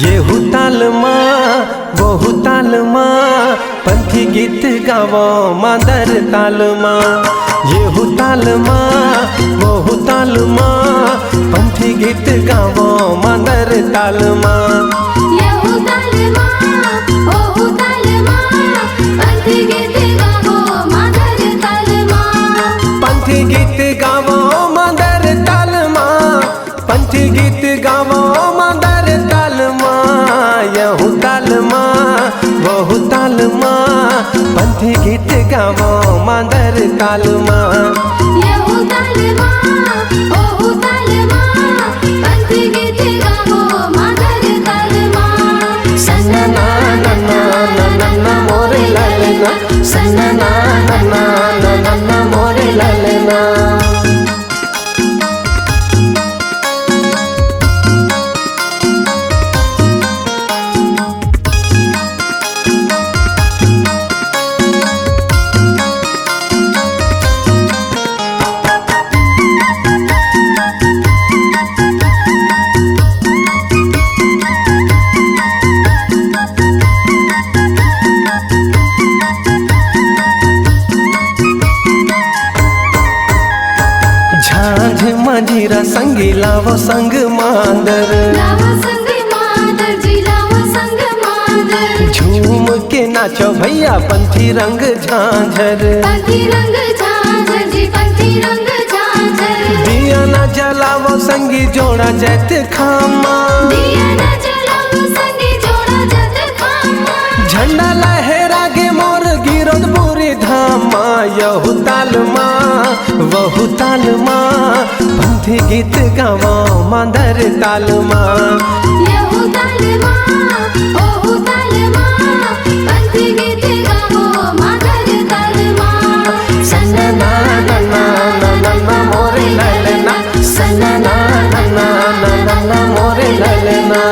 येहू ताल मां बहु ताल मां पंथी गीत गावो मांदर ताल मां। येहू ताल मां बहु ताल मां पंथी गीत गावो मांदर ताल मां। येहू ताल मां बहु ताल मां पंथी गीत गावो मांदर ताल मां। पंथी गीत गावो मांदर ताल मां पंथी गीत गावो मांदर ताल मां। येहू ताल मां बहु ताल मां पंथी गीत गावो मांदर ताल मां। येहू ताल मां बहु ताल मां पंथी गीत गावो मांदर ताल मां। सन्ना ना ना ना ना ना ना मोरे लालना सन्ना ना ना ना ना ना ना मोरे लालना। झांझ मंजीरा संगी लावो संग मांदर लावो संग मांदर जी लावो संग मांदर। झूम के नाचो भैया पंथी रंग झांझर। पंथी रंग झांझर जी पंथी रंग झांझर। दिया ना जलावो संगी जोड़ा जैत खामा। दिया ना जलावो संगी जोड़ा जैत खामा। झंडा लहरा गे मोर गिरोद पूरी धामा। यहू ताल मां वहू ताल मां पंथी गीत गावो मांदर ताल मां। येहू ताल मां बहु ताल मां पंथी गीत गावो मांदर ताल मां। सन्ना ना ना ना ना ना ना मोरे लालना सन्ना ना ना ना ना ना ना मोरे लालना।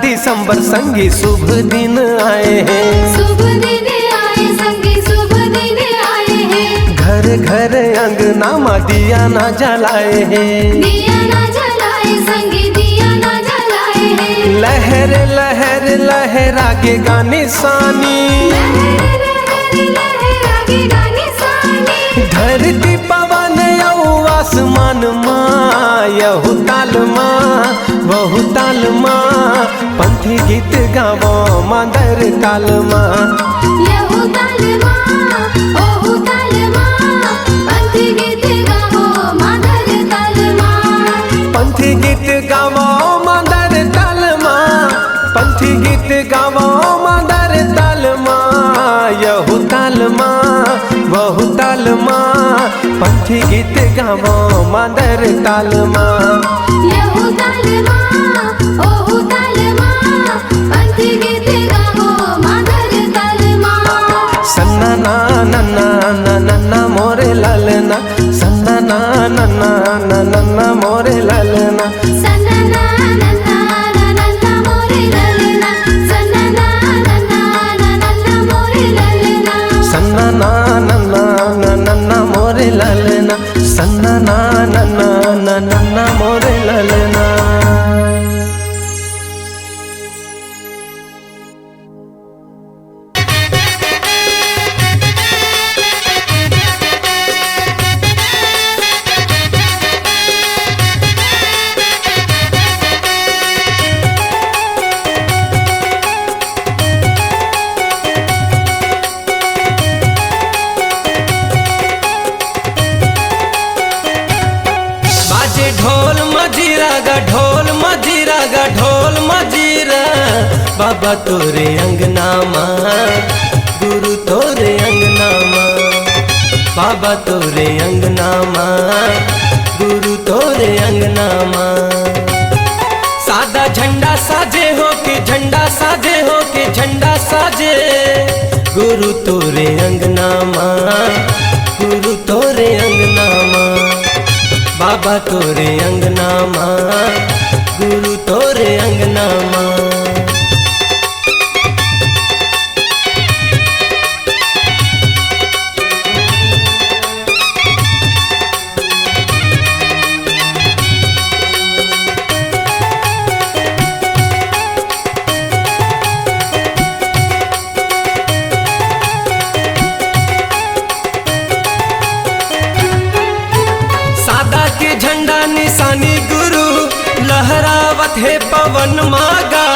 दिसंबर संगी शुभ दिन आए हैं। शुभ दिन आए संगी शुभ दिन आए हैं। घर घर अंगना मां दिया ना जलाए हैं। दिया ना जलाए संगी दिया ना जलाए हैं। लहर लहर लहरा के गाने सानी। लहर लहर लहरा के गाने सानी। धरती पवन यऊ आसमान मां। यहू ताल मां वहू ताल मां पंथी गीत गावो मांदर ताल मां। येहू ताल मां बहु ताल मां पंथी गीत गावो मांदर ताल मां। पंथी गीत गावो मांदर ताल मां पंथी गीत गावो मांदर ताल मां। यहू ताल मां वहू ताल मां पंथी गीत गावो मांदर ताल मां। येहू ताल मां बहु ताल मां पंथी गीत गावो मांदर ताल मां। सन्ना ना ना ना ना ना ना मोरे लालना सन्ना ना ना ना ना ना ना मोरे लालना। सन्ना ना ना ना ना ना ना मोरे लालना। सन्ना ना ना ना ना ना ना मोरे लालना। सन्ना ना ना ना ना ना ना मोरे लालना सन्ना ना ना ना ना ना ना मोरे बाबा तोरे अंगना माँ गुरु तोरे अंगना माँ बाबा तोरे अंगना माँ गुरु तोरे अंगना माँ सादा झंडा साजे हो के झंडा साजे हो के झंडा साजे गुरु तोरे अंगना माँ गुरु तोरे अंगना माँ बाबा तोरे अंगना माँ गुरु तोरे अंगना माँ निशानी गुरु लहरावत है पवन मागा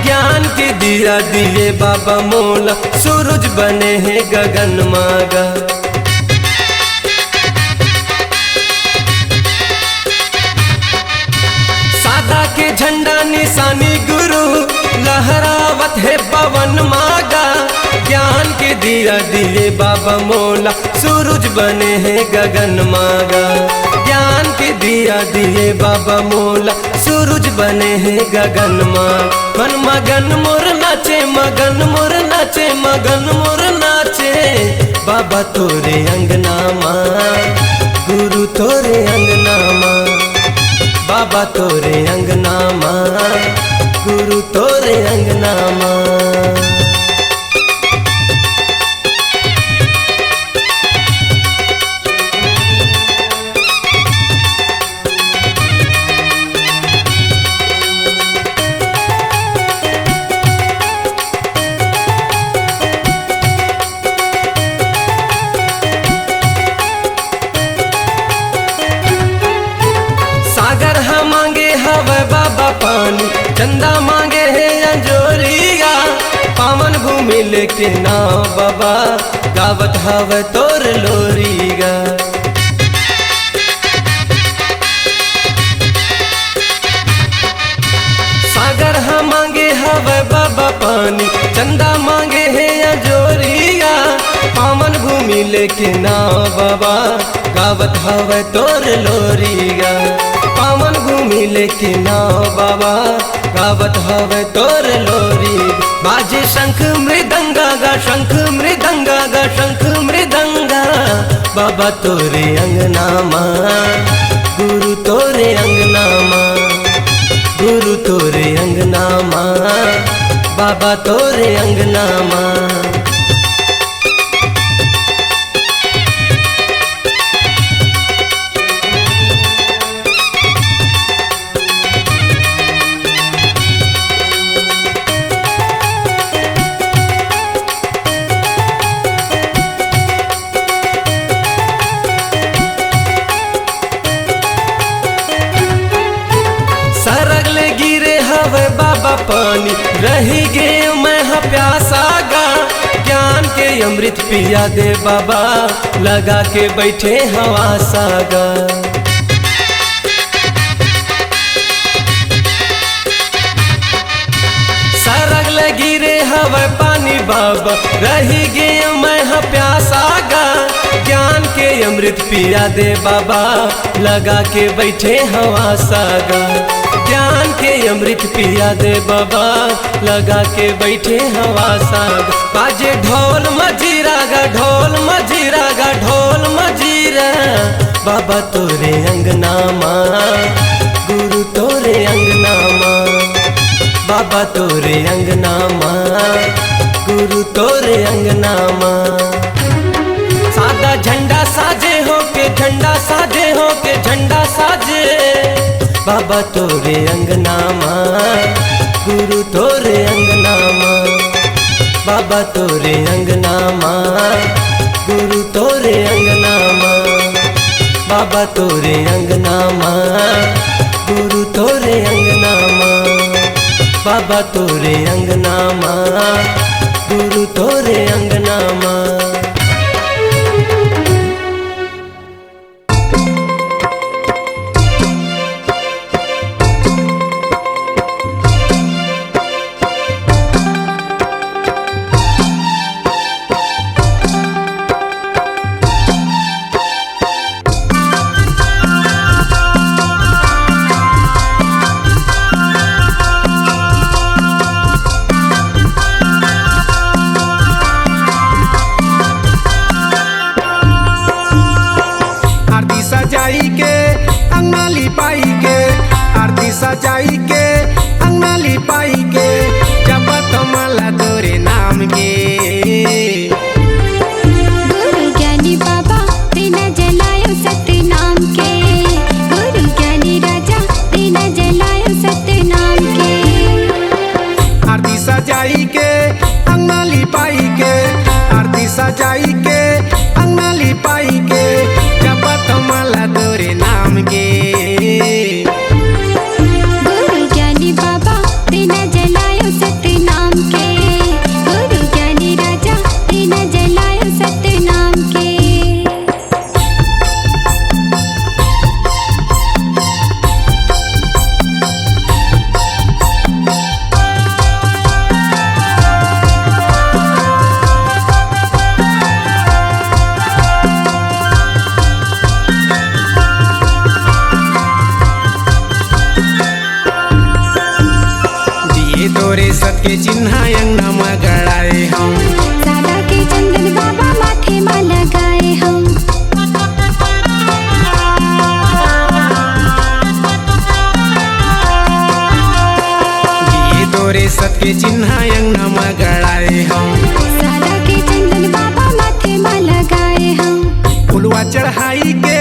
ज्ञान के दिया दिए बाबा मोला सूरज बने हैं गगन मागा सादा के झंडा निशानी गुरु लहरावत है पवन मागा ज्ञान के दिया दिए बाबा मोला सूरज बने हैं गगन मागा ज्ञान के दिया दिए बाबा मोला सूरज बने हैं गगन माँ मन मगन मोर नाचे मगन मोर नाचे मगन मोर नाचे बाबा तोरे अंगना माँ गुरु तोरे अंगना माँ बाबा तोरे अंगना माँ गुरु तोरे अंगना माँ बाबा पानी चंदा मांगे है अंजोरिया पावन भूमि लेके नाव बाबा गावत हवे तोर लोरिया सागर हम मांगे हवे बाबा पानी चंदा मांगे है अंजोरिया पावन भूमि लेके नाव बाबा गावत हवे तोर लोरिया पावन भूमि लेके नाव बाबा गावत हवे तोर लोरी बाजे शंख मृदंगा गा शंख मृदंगा गा शंख मृदंगा बाबा तोरे अंगना माँ गुरु तोरे अंगना माँ गुरु तोरे अंगना माँ बाबा तोरे अंगना माँ बाबा पानी रही गे मैं प्यासा गा ज्ञान के अमृत पिया दे बाबा लगा के बैठे हवा सागा सरग लगी रे हवा पानी बाबा रही गे मैं प्यासा गा ज्ञान के अमृत पिया दे बाबा लगा के बैठे हवा सागा ज्ञान के अमृत पिया दे बाबा लगा के बैठे हवा साग बाजे ढोल मजीरा गा ढोल मजीरा गा ढोल मजीरा बाबा तोरे अंगना माँ गुरु तोरे अंगना माँ बाबा तोरे अंगना माँ गुरु तोरे अंगना माँ सादा झंडा साजे हो के झंडा साजे हो के झंडा साजे बाबा तोरे अंगना माँ गुरु तोरे अंगना माँ बाबा तोरे अंगना माँ गुरु तोरे अंगना माँ बाबा तोरे अंगना माँ गुरु तोरे अंगना माँ बाबा तोरे अंगना माँ गुरु तोरे अंगना माँ के चिन्ह अंगना में गड़ाए हम, सादा के चंदन बाबा माथे में लगाए हम। फुलवा चढ़ाई के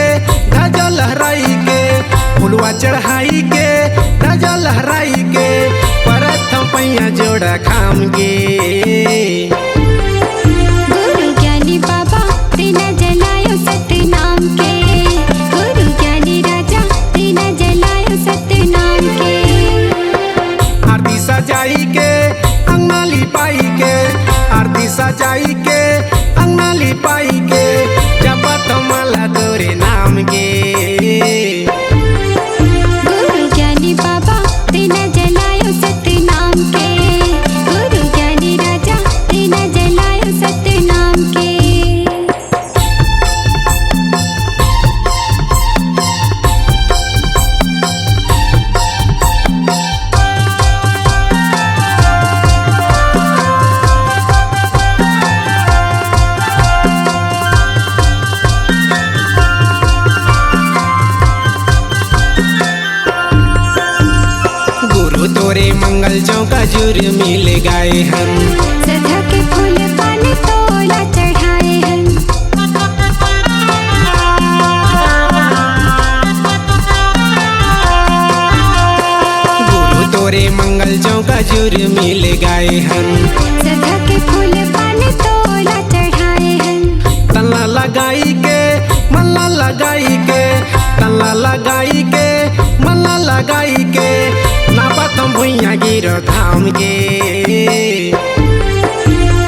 ध्वजा लहराई के, फुलवा चढ़ाई के ध्वजा लहराई के, प्रथम पैया जोड़ा खाम गे। गुरु ज्ञानी बाबा दीना जलायो सतनाम के, गुरु ज्ञानी राजा दीना जलायो सतनाम के। आरती सजाई के अंगना लिपाई के, आरती सजाई के अंगना लिपाई के, जपत माला तोरे नाम के। गुरु ज्ञानी बाबा दीना जलायो सतनाम के, गुरु ज्ञानी राजा दीना जलायो सतनाम के। गुरु तोरे मंगल चौका जुर मिल गए हम, सदा के फूल पान तोला चढ़ाए हैं। गुरु तोरे मंगल चौका जुर मिल गए हम, सदा के फूल पान तोला चढ़ाए हैं। तल्ला लगाई के मल्ला लगाई के, तल्ला लगाई के मल्ला लगाई के, नापतम भुइया गिरो धाम के।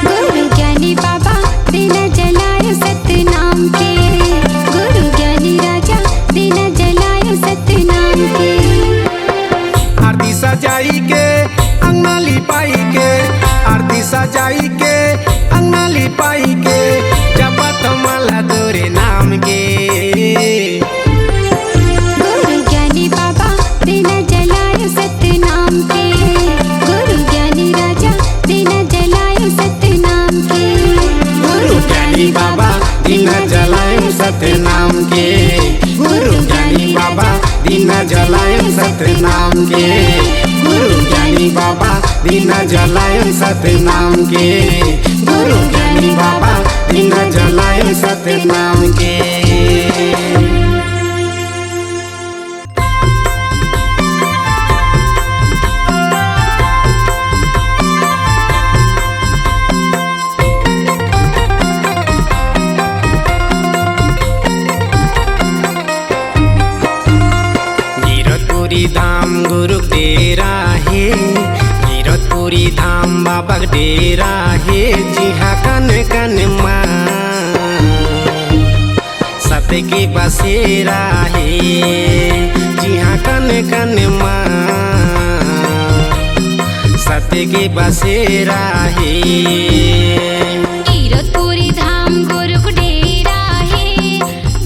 गुरु ज्ञानी बाबा दीना जलायो सतनाम के, गुरु ज्ञानी राजा दीना जलायो सतनाम के। आरती सजाई के अंगना लिपाई के, आरती सजाई के अंगना लिपाई के, जपत माला तोरे नाम के। गुरु ज्ञानी बाबा दीना जलायो सतनाम के, गुरु ज्ञानी राजा दीना जलायो सतनाम के। गुरु ज्ञानी बाबा दीना जलायो सतनाम के, गुरु ज्ञानी बाबा दीना जलायो सतनाम के, गुरु ज्ञानी बाबा दीना जलायो सतनाम के, गुरु ज्ञानी बाबा दीना जलायो सतनाम के। गिरतपुरी धाम गुरु डेरा है, गिरतपुरी धाम बाबा डेरा है, जिहा कन कन माँ सत्य के बसेरा है, जिहा कन कन माँ सत्य के बसेरा है। गिरतपुरी धाम गुरु को डेरा है,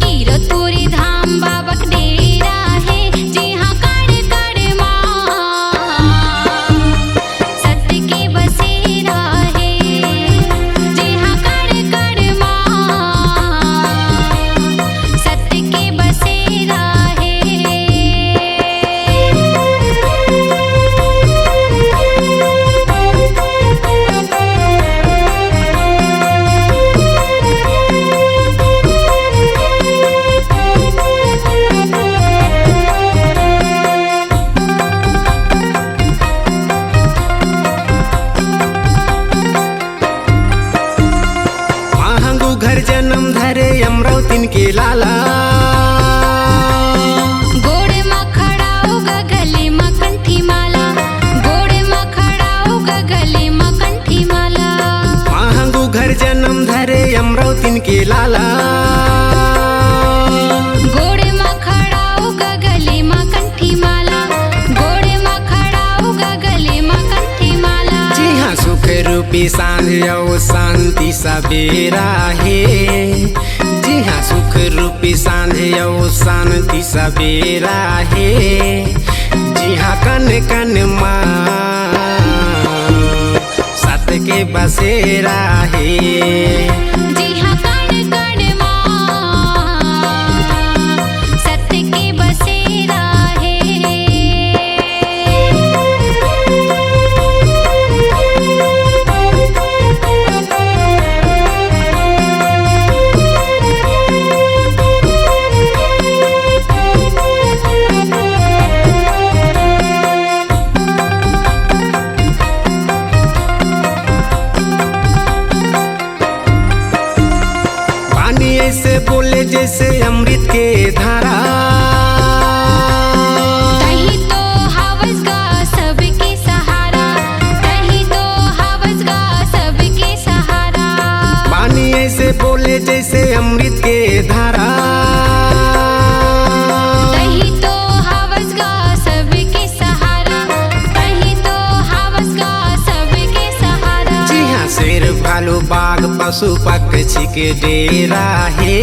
गिरतपुरी धाम बाबा का डेरा है, जहाँ कड़ कड़ माँ सत्य के बसेरा है, जहाँ कड़ कड़ माँ सत्य के बसेरा है। महंगू घर जन्म धरे अमरावतीन के लाला, गोड़ में खड़ा होगा गले में कंठी माला, गोड़ में खड़ा होगा गले में कंठी माला। महंगू घर जन्म धरे अमरावतीन के लाला, गोड़ में खड़ा होगा गले में कंठी माला, गोड़ में खड़ा होगा गले में कंठी माला। जिहाँ सुख रूपी सांझ और शांति सवेरा है, जिहाँ सुख रूपी सांझ और शांति सवेरा है, जिहाँ कन कन माँ सत के बसेरा है। जहाँ कण कण माँ सत्य के बसेरा है। ऐसे बोले जैसे अमृत के धारा। कहीं तो हवस का सबके सहारा, कहीं तो हवस का सबके सहारा। वाणी ऐसे बोले जैसे अमृत के धारा। कहीं तो हवस का सबके सहारा, कहीं तो हवस का सबके सहारा। जी हाँ, शेर भालू बाघ पशु पक्षी के डेरा है।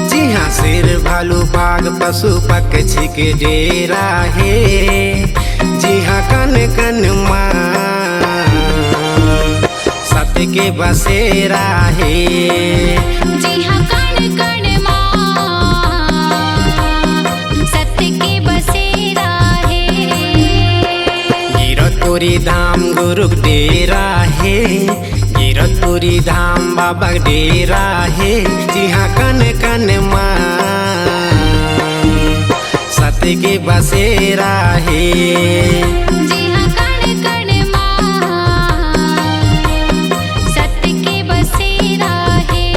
जी हाँ, शेर भालू बाघ पशु पक्षी के डेरा है। जी हाँ, कन कन माँ सत्य के बसेरा है। जी हाँ, कण कण माँ सत्य के बसेरा है। गिरतपुरी धाम गुरु डेरा है। गिरतपुरी धाम बाबा डेरा है। जी हाँ, कन कन माँ सत्य के बसेरा है। जी हाँ, कण कण माँ सत्य के बसेरा है।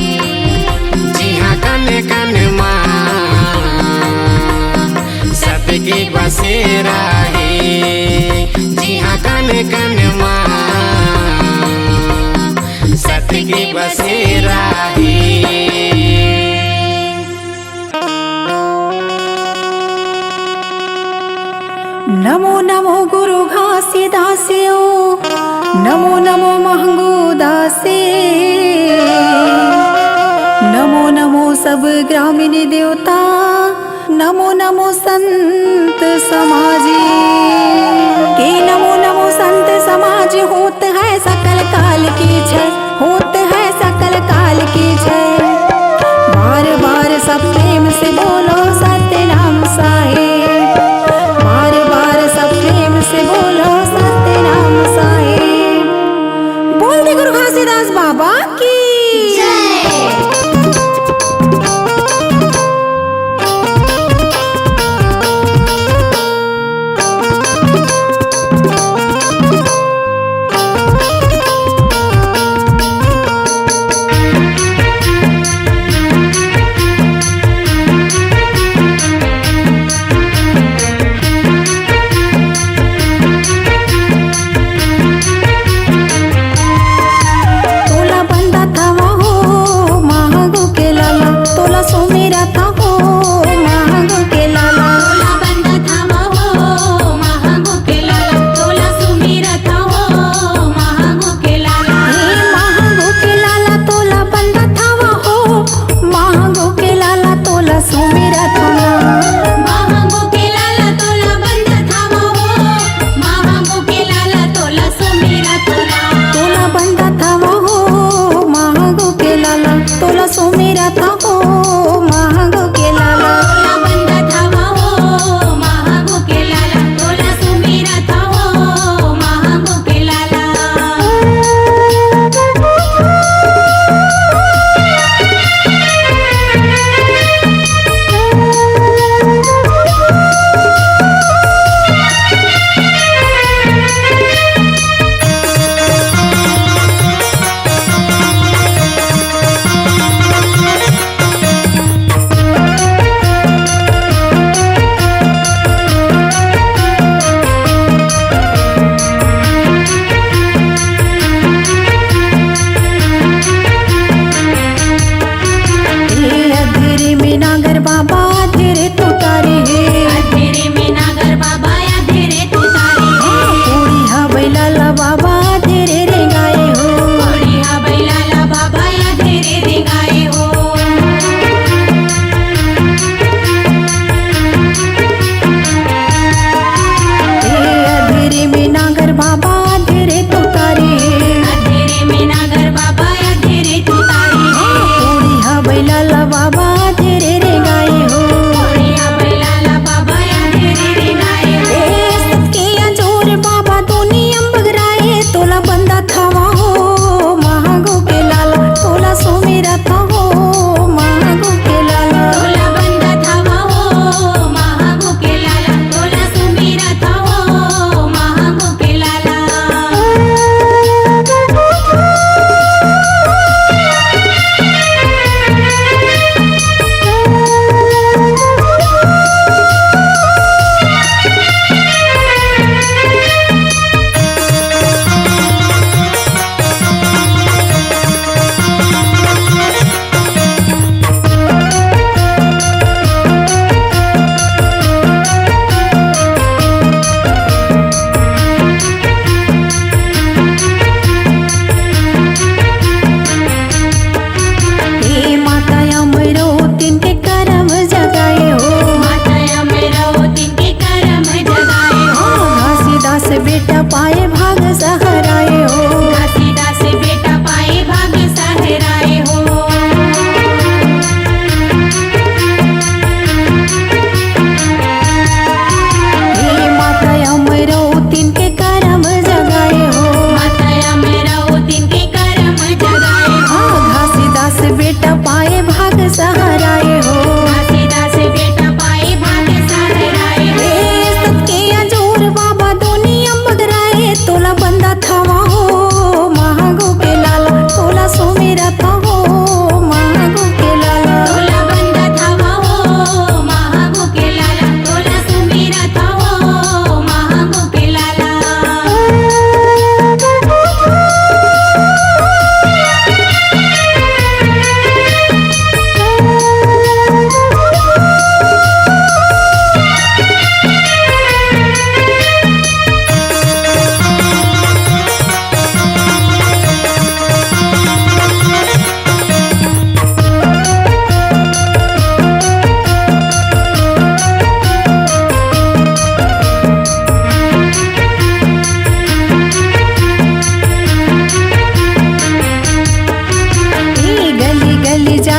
जी हाँ, कन कन माँ सत्य के बसेरा है। जी हाँ, कन कन माँ सत्य के बसेरा है। नमो नमो गुरु घासी दासियो, नमो नमो महंगू दासे। नमो नमो सब ग्रामीण देवता, नमो नमो संत समाजी के। नमो नमो संत समाज होत है सकल काल की जय, होत है सकल काल की जय। बार बार सब प्रेम से बोलो सत्य नाम साहेब, बार बार सब प्रेम से बोलो सत्य नाम साहेब। बोल दे गुरु घासीदास बाबा की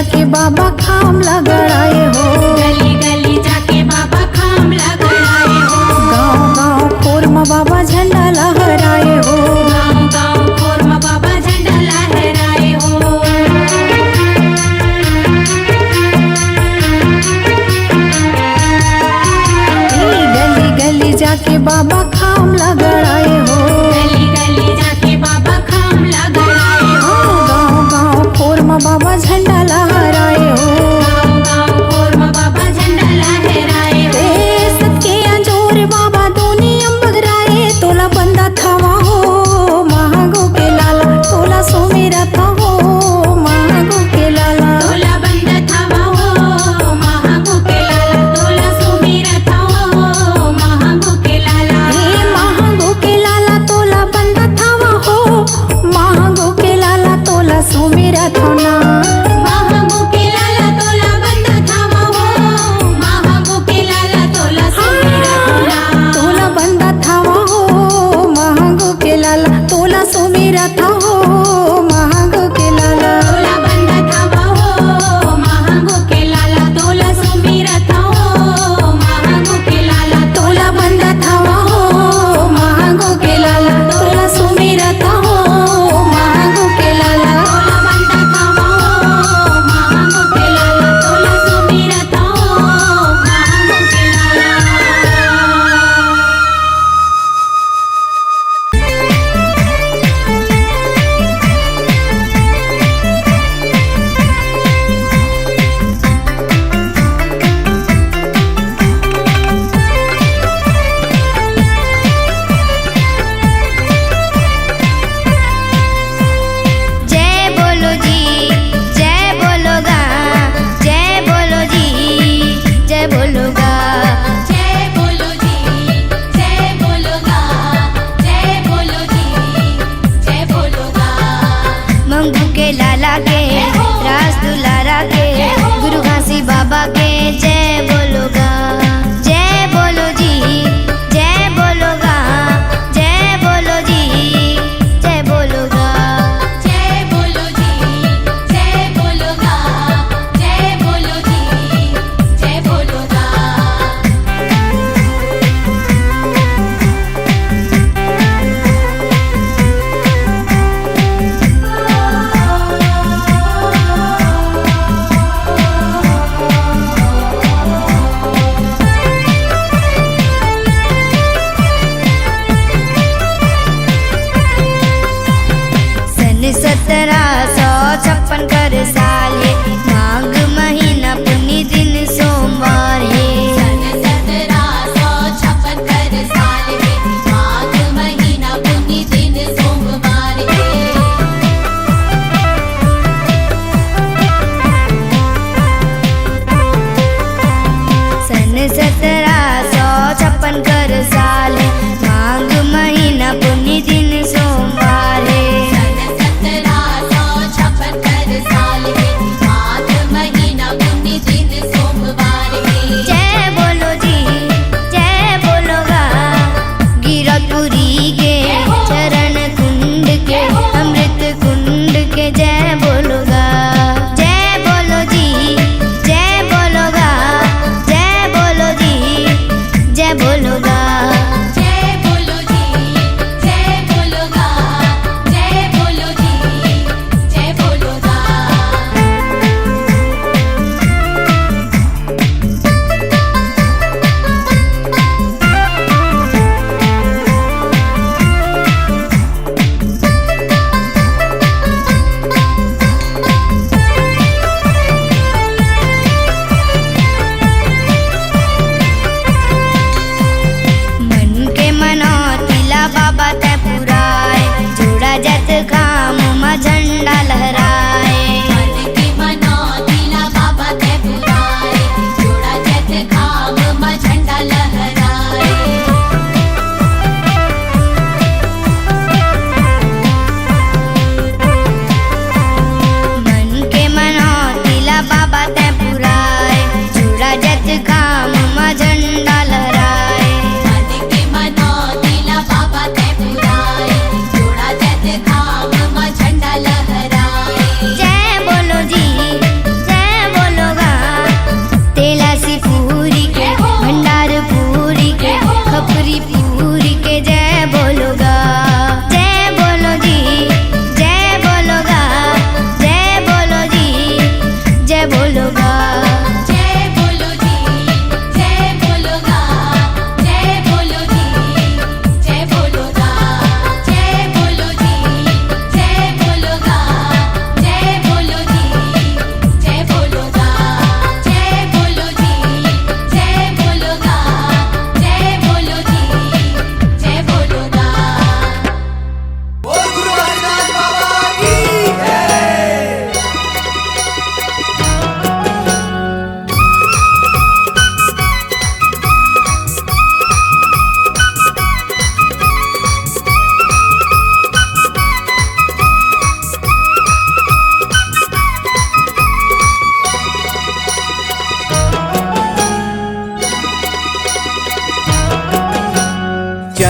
जाके बाबा खाम लगड़ाए हो, गली गली जाके बाबा खाम लगड़ाए हो, गाँव गाँव खोर में बाबा झंडा लहराए हो, गाँव गाँव खोर में बाबा झंडा लहराए हो। गली गली जाके बाबा खाम लगड़ाए हो, गली गली जाके बाबा खाम लगड़ाए हो, गाँव गाँव खोर में बाबा झंडा लहराए हो, गाँव गाँव खोर में बाबा झंडा लहराए हो। सबके अंजोर बाबा दोनी अम्बगराए, तोला बंदा थावा हो महागो के लाला, तोला सो मेरा था हो महागो के लाला, तोला बंदा थावा हो महागो के लाला, तोला सुमेरा था हो महागो के लाला। हे महागो के लाला तोला बंदा थावा हो महागो के लाला, तोला सो मेरा था ना, महागो के लाला तोला बंदा थावा हो महागो के लाला, तोला सुमेरा था। तोला बंदा थावा हो महागो के लाला, तोला सो मेरा था हो महागो के लाला, तोला बंदा थावा हो महागो के लाला, तोला सुमेरा था हो महागो के लाला, तोला बंदा थावा हो महागो के लाला, तोला सो मेरा था हो महागो के लाला, तोला बंदा थावा हो महागो के लाला, तोला सुमेरा था हो महागो के लाला। जय बोलो जी, जय बोलो गा, जय बोलो जी, जय बोलो गा। जय बोलो जी, जय बोलो गा, जय बोलो जी, जय बोलो गा। मंगू के लाला के, रास दुलारा के, गुरु घासी बाबा के जय बोलो गा। जय बोलो जी, जय बोलो गा, जय बोलो जी, जय बोलो गा। जय बोलो जी, जय बोलो गा, जय बोलो जी, जय बोलो गा। सन 1756 कर साल है, माघ महीना पुण्य दिन सोमवार है। सन 1756 कर साल है, माघ महीना पुण्य दिन सोमवार है। सन 1756 कर साल है, माघ महीना पुण्य दिन सोमवार है। सन 1756 कर साल है, माघ महीना पुण्य दिन सोमवार है। जय बोलो जी, जय बोलो गा, गिरपुरी के चरण कुंड के, अमृत कुंड के जय बोलो गा। जय बोलो जी, जय बोलो गा, जय बोलो जी, जय बोलो गा। जय बोलो जी, जय बोलो गा, जय बोलो जी, जय बोलो गा।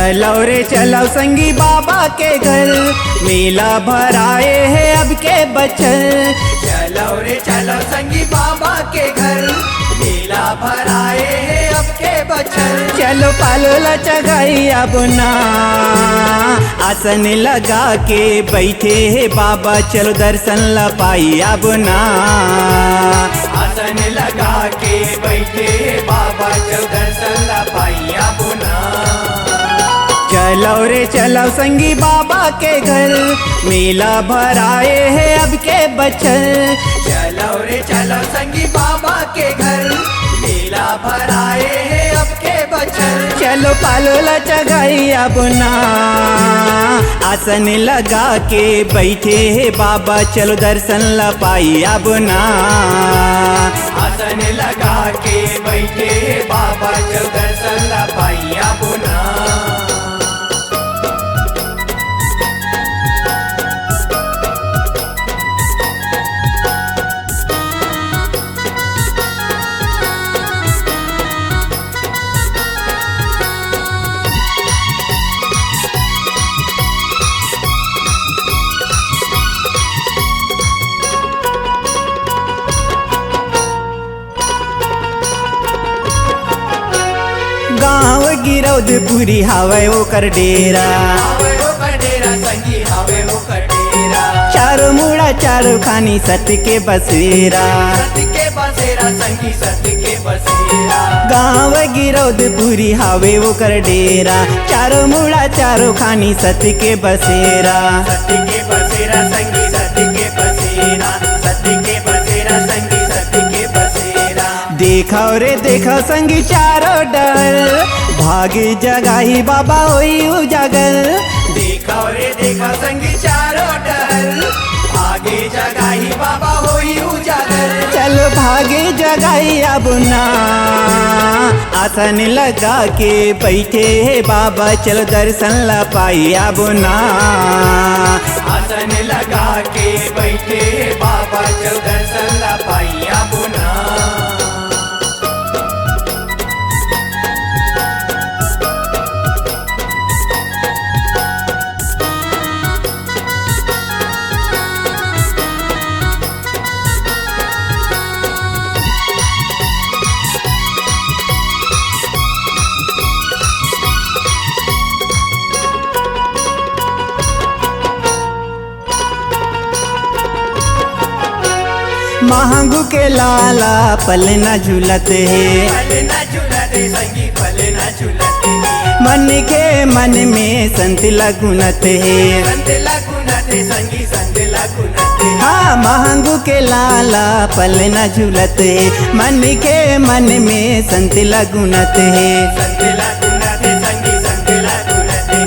चलो रे चलो संगी बाबा के घर, मेला भराए है अब के बचल। चलो रे चलो संगी बाबा के घर, मेला भराए है अब के बचल। चलो पालोला चगाई अब ना, आसन लगा के बैठे है बाबा, चलो दर्शन ला पाई अब ना। आसन लगा के बैठे है बाबा, चलो दर्शन ला पाई अब ना। चलो रे चलो संगी बाबा के घर, मेला भराए है अब के बचल। चलो रे चलो संगी बाबा के घर, मेला भराए है अब के बचल। चलो पालोला चगाई अब ना, आसन लगा के बैठे है बाबा, चलो दर्शन ला पाई अब ना। आसन लगा के बैठे है बाबा, चलो दर्शन ला पाई अब ना। गाँव गिरौदपुरी हवे ओकर डेरा, हवे ओकर डेरा संगी हवे ओकर डेरा। चारों मुड़ा चारों खानी सत्य के बसेरा, सत्य के बसेरा संगी सत्य के बसेरा। गाँव गिरौदपुरी हवे ओकर डेरा, चारों मुड़ा चारों खानी सत्य के बसेरा। सत्य के बसेरा संगी सत्य के बसेरा, सत्य के बसेरा संगी सत्य के बसेरा। देखो रे देखो संगी चारों डर, भागी जगाही बाबा होई उजागर। देखो रे देखो संगी चारों डर, आगे जगाही बाबा होई उजागर। चलो भागे जगाई अब ना, आसन लगा के बैठे है बाबा, चलो दर्शन ला पाई अब ना। आसन लगा के बैठे बाबा, चल दर्शन ला पाई अब ना। महंगू के लाला पले न झूलते है, पले ना झूलते संगी पले ना झूलते। मन के मन में संत लगुनते है। संत लगुनते संगी संत लगुनते। हाँ महंगू के लाला पले न झूलते, मन के मन में संत लगुनते है। संत लगुनते संगी संत लगुनते,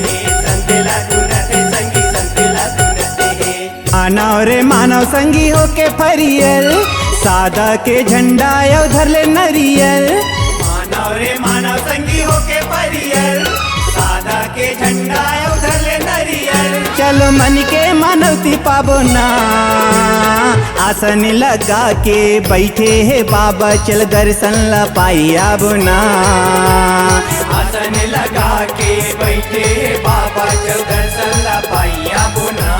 संत लगुनते संगी संत लगुनते। मानव रे मानव संगी होके फरियल, सादा के झंडा यो धर ले नरियल। मानव रे मानव संगी होके परियल, सादा के झंडा उधर ले नरियल। चलो मन के मानवती पाबो ना, आसन लगा के बैठे है बाबा, चल दर्शन ला पाई अब ना। आसन लगा के बैठे बाबा, चल दर्शन ला पाई अब ना।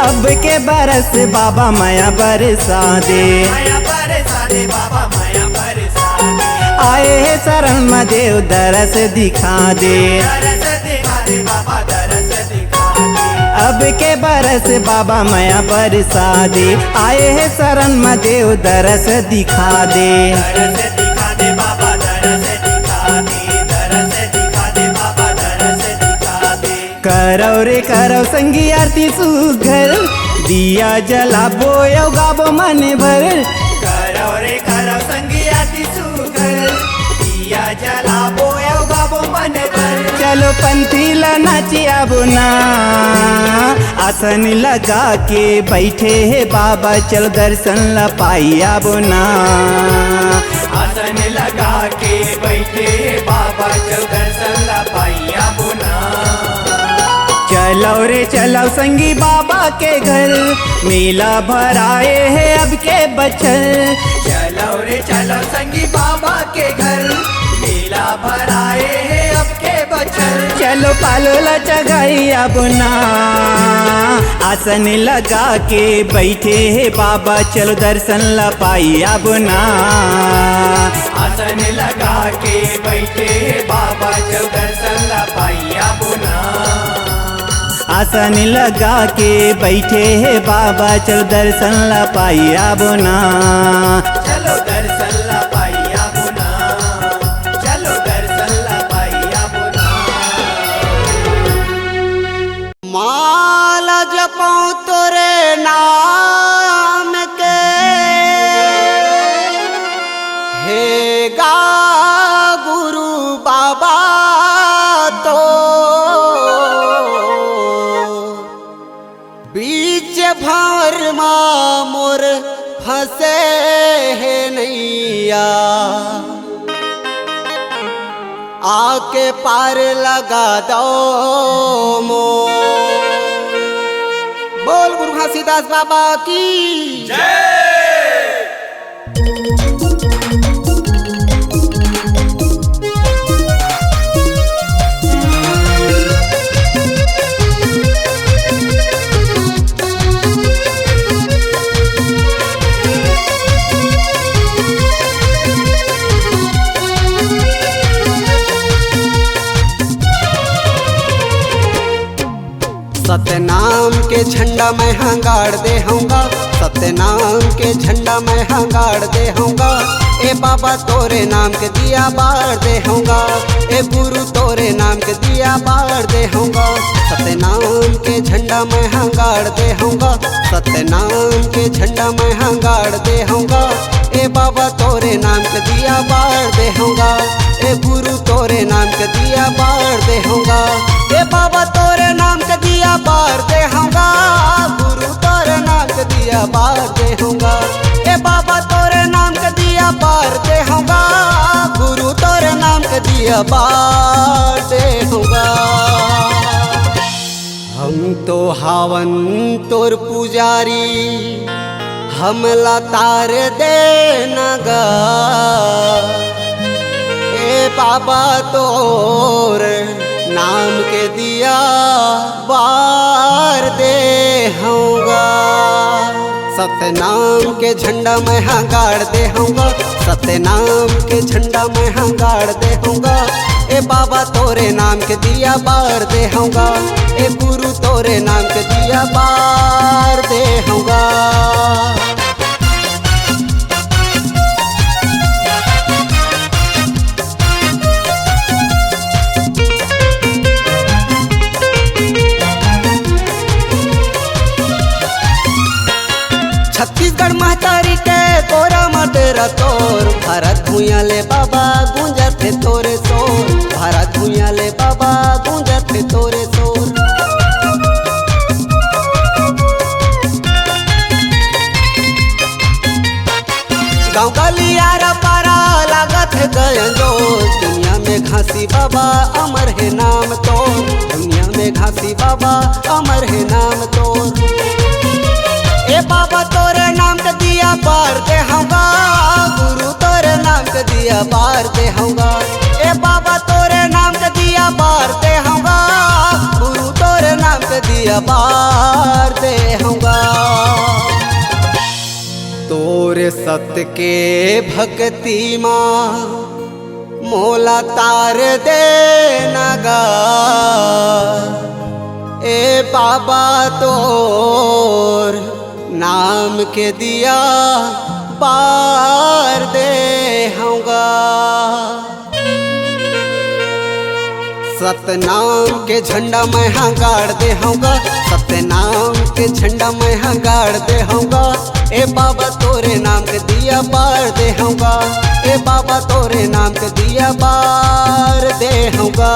अब के बरस बाबा माया बरसा दे, माया बरसा दे बाबा माया बरसा दे। आए है शरण में देव दरस दिखा दे। दरस दिखा दे बाबा दरस दिखा दे। अब के बरस बाबा माया बरसा दे, आए है शरण में देव दरस दिखा दे। दरस दिखा दे बाबा दरस दिखा दे, दरस दिखा दे बाबा दरस दिखा दे। करौ रे करौ संगी आरती सुघर, दिया जलाबो यो गाबो मन भर। करो रे करो संगी आती सुघर, दिया जलाबो यो गाबो मन भर। चलो पंथी ला नाची अब ना। आसन लगा के बैठे है बाबा, चल दर्शन ला पाई अब ना। आसन लगा के बैठे है बाबा, चल दर्शन ला पाई अब ना। चलो रे चलो संगी बाबा के घर, मेला भराए है अब के बचल। चलो रे चलो संगी बाबा के घर, मेला भराए है अब के बचल। चलो पालोला चगाई अब ना। आसन लगा के बैठे है बाबा, चलो दर्शन ला पाई अब ना। आसन लगा के बैठे है बाबा, चलो दर्शन ला पाई अब ना। आसन लगा के बैठे है बाबा, चल दर्शन ला पाई अब ना। चलो दर्शन ला पाई अब ना, चलो दर्शन ला पाई अब ना। माला जपऊं तोरे नाम के, हे गा गुरु बाबा तो बीच भंवर माँ मोर फंसे है नैया, आके पार लगा दो मोर। बोल गुरु घासीदास बाबा की जय। सत्यनाम के झंडा मैं गाड़ दे होऊंगा, सत्यनाम के झंडा मैं गाड़ दे होऊंगा। ए बाबा तोरे नाम के दिया बार दे होऊंगा, ए गुरु तोरे नाम के दिया बार दे होऊंगा। सत्यनाम के झंडा मैं गाड़ दे होऊंगा, सत्यनाम के झंडा मैं गाड़ दे होऊंगा। ए बाबा तोरे नाम के दिया बार दे होऊंगा, ए गुरु तोरे नाम के दिया बार दे होऊंगा। ए बाबा तोरे नाम के दिया बार दे होऊंगा, गुरु तोरे नाम के दिया बार दे होऊंगा। ए बाबा तोरे नाम के दिया बार दे होऊंगा, गुरु तोरे नाम के दिया बार दे होऊंगा। हम तो हावन तोर पुजारी, हमला तार दे नगा। ए बाबा तोर नाम के दिया बार दे होऊंगा। सत्यनाम के झंडा मैं गाड़ दे होऊंगा, सत्यनाम के झंडा मैं गाड़ दे होऊंगा। ए बाबा तोरे नाम के दिया बार दे होऊंगा, ए गुरु तोरे नाम के दिया बार दे होऊंगा। छत्तीसगढ़ महतारी के कोरा मटेरा तोर, भारत भूया ले बाबा गूंजत थे तोरे सोर, भारत भूया ले बाबा गूंजत थे तोरे सोर। गाँव गलियारा पारा लागत है गंजोर, दुनिया में घासी बाबा अमर है नाम तोर, दुनिया में घासी बाबा अमर है नाम तोर। ए बाबा तोरे नाम के दिया बार दे होऊंगा, गुरु तोरे नाम के दिया बार दे होऊंगा। ए बाबा तोरे नाम के दिया बार दे होऊंगा, गुरु तोरे नाम के दिया बार दे होऊंगा। तोरे सत्य के भक्ति माँ मोला तार दे नगा। ए बाबा तोर नाम के दिया बार दे होऊंगा। सत्यनाम के झंडा मैं गाड़ दे होऊंगा, सत्यनाम के झंडा मैं गाड़ दे होऊंगा। ए बाबा तोरे नाम के दिया बार दे होऊंगा, ए बाबा तोरे नाम के दिया बार दे होऊंगा।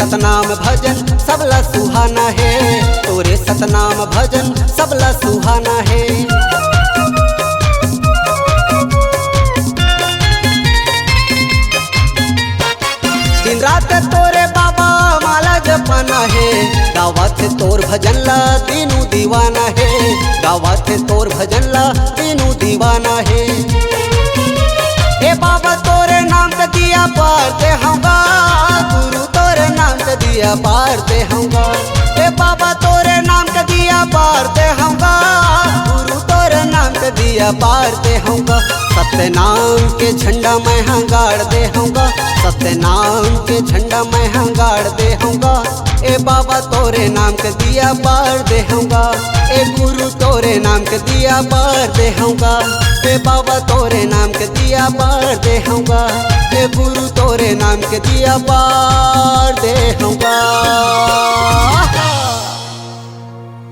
सतनाम भजन सबला सुहाना है, तोरे सतनाम भजन सबला सुहाना है। दिन रात तोरे बाबा माला जपना है, गावात तोर भजन ला दीनू दीवाना है, गावात तोर भजन ला दीनू दीवाना है। हे बाबा तोरे नाम का दिया पार दे होगा, गुरु तोरे नाम का दिया पार दे होगा। हे बाबा तोरे नाम का दिया पार दे होगा, गुरु तोरे नाम का दिया पार दे होगा। सत्य नाम के झंडा मैं गाड़ दे होगा, सत्य नाम के झंडा मैं गाड़ दे होगा। ए बाबा तोरे नाम के दिया पार दे होगा, ए गुरु तोरे नाम के दिया पार दे होगा। ए बाबा तोरे नाम के दिया पार दे होगा, ए गुरु तोरे नाम के दिया पार दे होगा।